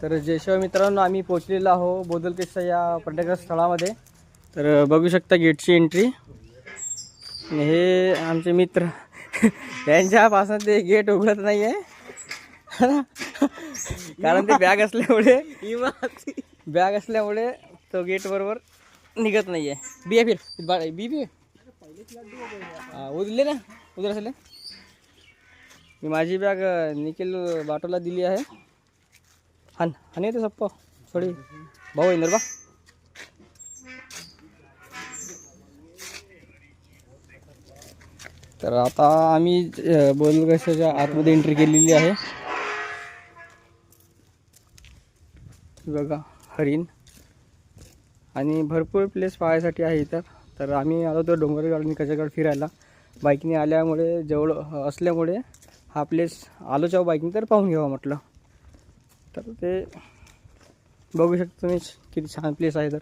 तर जय शिवाय मित्रांनो, आम्ही पोहोचलेलो आहो बोदलकेशच्या या पर्यटक स्थळामध्ये. तर बघू शकता गेटची एंट्री. हे आमचे मित्र यांच्यापासून ते गेट उघडत नाही आहे कारण ते बॅग असल्यामुळे तो गेट बरोबर निघत नाही आहे. बिया फिर बी बी उरले ना उधर असेल. मी माझी बॅग निखिल बाटोला दिली आहे. हान येते सप्पा थोडी भाऊ येणार बा. तर आता आम्ही बोदलकेशच्या आतमध्ये एंट्री केलेली आहे. बघा हरिण आणि भरपूर प्लेस पाहायसाठी आहे इथं. तर आम्ही आलो तो डोंगरगड आणि कचरगड फिरायला बाईकने आल्यामुळे जवळ असल्यामुळे हा प्लेस आलोच्या बाईकने तर पाहून घ्यावा म्हटलं. तर ते बघू शकता तुम्ही किती छान प्लेस आहे. तर